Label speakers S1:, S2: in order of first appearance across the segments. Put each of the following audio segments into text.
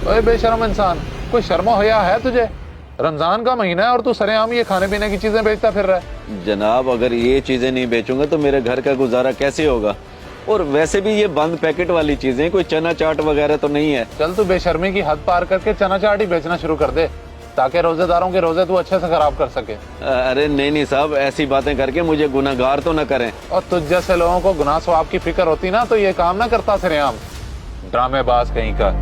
S1: ओए बेशरम इंसान, कोई शर्म हया है तुझे? रमजान का महीना है और तू सरेआम ये खाने पीने की चीजें बेचता फिर रहा है।
S2: जनाब अगर ये चीजें नहीं बेचूंगा तो मेरे घर का गुजारा कैसे होगा? और वैसे भी ये बंद पैकेट वाली चीजें, कोई चना चाट वगैरह तो नहीं है।
S1: चल तू बेशर्मी की हद पार करके चना चाट ही बेचना शुरू कर दे, ताकि रोजेदारों के रोजे तू अच्छे से खराब कर सके।
S2: अरे नहीं साहब, ऐसी बातें करके मुझे गुनहगार तो न करें।
S1: और तुझ जैसे लोगों को गुनाह सवाब की फिक्र होती ना तो ये काम ना करता सरेआम, ड्रामेबाज कहीं का।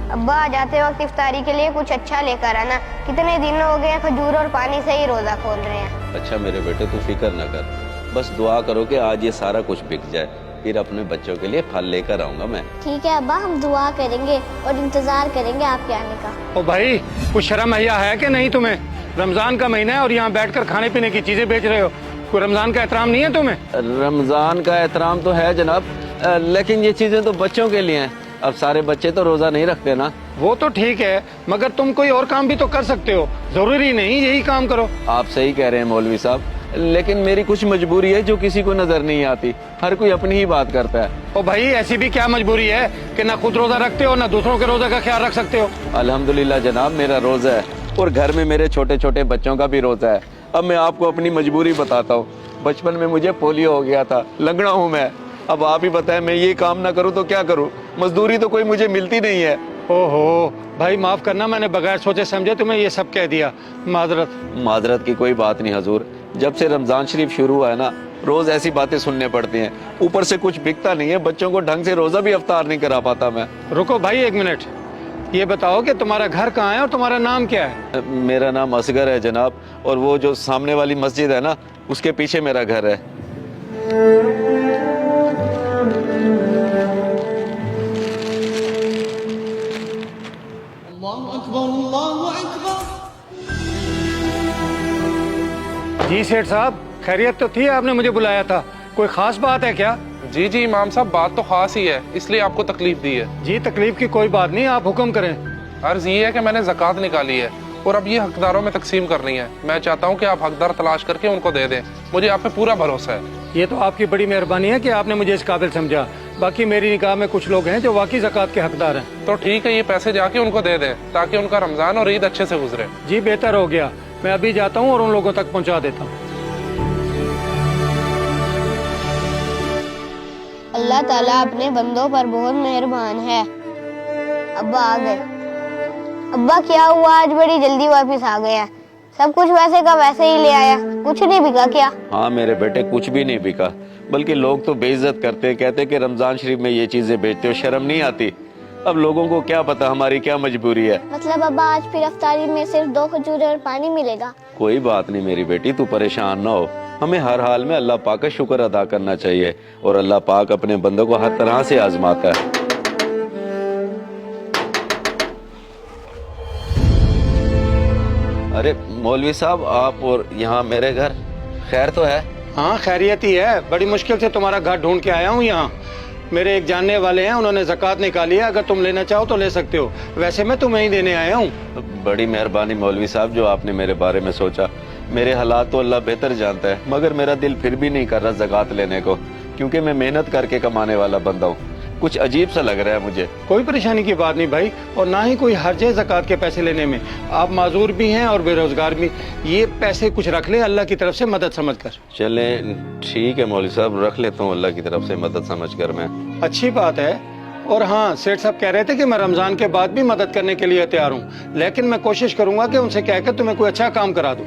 S3: अब्बा जाते वक्त इफ्तारी के लिए कुछ अच्छा लेकर आना, कितने दिन हो गए खजूर और पानी से ही रोजा खोल रहे हैं।
S2: अच्छा मेरे बेटे तू फिक्र न कर, बस दुआ करो कि आज ये सारा कुछ बिक जाए, फिर अपने बच्चों के लिए फल लेकर आऊंगा मैं।
S3: ठीक है अब्बा, हम दुआ करेंगे और इंतजार करेंगे आपके आने का।
S4: ओ भाई, कुछ शर्म हया है कि नहीं तुम्हें? रमजान का महीना है और यहाँ बैठकर खाने पीने की चीजें बेच रहे हो। कोई रमजान का एहतराम नहीं है तुम्हें?
S2: रमजान का एहतराम तो है जनाब, लेकिन ये चीजें तो बच्चों के लिए हैं। अब सारे बच्चे तो रोजा नहीं रखते ना।
S4: वो तो ठीक है, मगर तुम कोई और काम भी तो कर सकते हो, जरूरी नहीं यही काम करो।
S2: आप सही कह रहे हैं मौलवी साहब, लेकिन मेरी कुछ मजबूरी है जो किसी को नजर नहीं आती। हर कोई अपनी ही बात करता है।
S4: ओ भाई, ऐसी भी क्या मजबूरी है कि ना खुद रोजा रखते हो ना दूसरों के रोजा का ख्याल रख सकते हो?
S2: अल्हम्दुलिल्लाह जनाब, मेरा रोजा है और घर में मेरे छोटे छोटे बच्चों का भी रोजा है। अब मैं आपको अपनी मजबूरी बताता हूँ। बचपन में मुझे पोलियो हो गया था, लंगड़ा हूँ मैं। अब आप ही बताएं, मैं ये काम ना करूँ तो क्या करूँ? मजदूरी तो कोई मुझे मिलती नहीं है।
S4: ओहो भाई, माफ करना, मैंने बगैर सोचे समझे तुम्हें ये सब कह दिया,
S2: माजरत की कोई बात नहीं हजूर। जब से रमजान शरीफ शुरू हुआ है ना, रोज ऐसी बातें सुनने पड़ती हैं। ऊपर से कुछ बिकता नहीं है, बच्चों को ढंग से रोजा भी अफ्तार नहीं करा पाता मैं।
S4: रुको भाई एक मिनट, ये बताओ कि तुम्हारा घर कहाँ है और तुम्हारा नाम क्या है?
S2: मेरा नाम असगर है जनाब, और वो जो सामने वाली मस्जिद है ना, उसके पीछे मेरा घर है।
S4: जी सेठ साहब, खैरियत तो थी, आपने मुझे बुलाया था, कोई खास बात है क्या?
S1: जी जी इमाम साहब, बात तो खास ही है, इसलिए आपको तकलीफ दी है।
S4: जी तकलीफ की कोई बात नहीं, आप हुक्म करें।
S1: अर्ज ये है कि मैंने ज़कात निकाली है और अब ये हकदारों में तकसीम करनी है। मैं चाहता हूँ कि आप हकदार तलाश करके उनको दे दें। मुझे आप पे पूरा भरोसा है।
S4: ये तो आपकी बड़ी मेहरबानी है कि आपने मुझे इस काबिल समझा। बाकी मेरी निगाह में कुछ लोग हैं जो वाकई ज़कात के हकदार हैं।
S1: तो ठीक है, ये पैसे जाके उनको दे दें ताकि उनका रमजान और ईद अच्छे से गुजरे।
S4: जी बेहतर हो गया, मैं अभी जाता हूँ और उन लोगों तक पहुँचा देता हूँ।
S3: अल्लाह ताला अपने बंदों पर बहुत मेहरबान है। अब्बा आ गए। अब्बा क्या हुआ, आज बड़ी जल्दी वापस आ गया? सब कुछ वैसे का वैसे ही ले आया, कुछ नहीं बिका क्या?
S2: हाँ मेरे बेटे, कुछ भी नहीं बिका, बल्कि लोग तो बेइज्जत करते, कहते कि रमजान शरीफ में ये चीजें बेचते हो, शर्म नहीं आती? अब लोगों को क्या पता हमारी क्या मजबूरी है।
S3: मतलब अब्बा आज फिर अफ्तारी में सिर्फ 2 खजूर और पानी मिलेगा?
S2: कोई बात नहीं मेरी बेटी, तू परेशान ना हो। हमें हर हाल में अल्लाह पाक का शुक्र अदा करना चाहिए, और अल्लाह पाक अपने बंदों को हर तरह से आजमाता है। अरे मौलवी साहब, आप और यहाँ मेरे घर, खैर तो है?
S4: हाँ खैरियत ही है, बड़ी मुश्किल से तुम्हारा घर ढूंढ के आया हूँ यहाँ। मेरे एक जानने वाले हैं, उन्होंने ज़कात निकाली है, अगर तुम लेना चाहो तो ले सकते हो, वैसे मैं तुम्हें ही देने आया हूँ।
S2: बड़ी मेहरबानी मौलवी साहब जो आपने मेरे बारे में सोचा। मेरे हालात तो अल्लाह बेहतर जानता है, मगर मेरा दिल फिर भी नहीं कर रहा ज़कात लेने को, क्योंकि मैं मेहनत करके कमाने वाला बंदा हूँ। कुछ अजीब सा लग रहा है मुझे।
S4: कोई परेशानी की बात नहीं भाई, और ना ही कोई हर्ज है ज़कात के पैसे लेने में। आप माजूर भी हैं और बेरोजगार भी, ये पैसे कुछ रख ले अल्लाह की तरफ से मदद समझ कर।
S2: चले ठीक है मौलवी साहब, रख लेता हूँ अल्लाह की तरफ से मदद समझ कर मैं।
S4: अच्छी बात है। और हाँ, सेठ साहब कह रहे थे कि मैं रमजान के बाद भी मदद करने के लिए तैयार हूँ, लेकिन मैं कोशिश करूंगा कि उनसे कहकर तुम्हें कोई अच्छा काम करा दूं।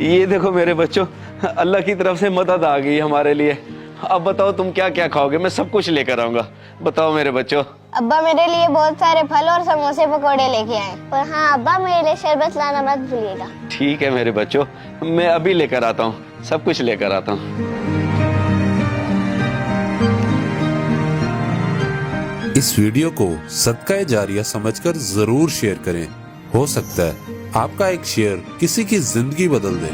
S2: ये देखो मेरे बच्चों, अल्लाह की तरफ से मदद आ गई हमारे लिए। अब बताओ तुम क्या क्या खाओगे? मैं सब कुछ लेकर आऊंगा। बताओ मेरे बच्चों।
S3: अब्बा मेरे लिए बहुत सारे फल और समोसे पकौड़े लेके आए। और हाँ अब्बा, मेरे लिए शरबत लाना मत भूलिएगा।
S2: ठीक है मेरे बच्चों, मैं अभी लेकर आता हूँ, सब कुछ लेकर आता हूँ।
S5: इस वीडियो को सदका जारिया समझकर जरूर शेयर करें। हो सकता है आपका एक शेयर किसी की जिंदगी बदल दे।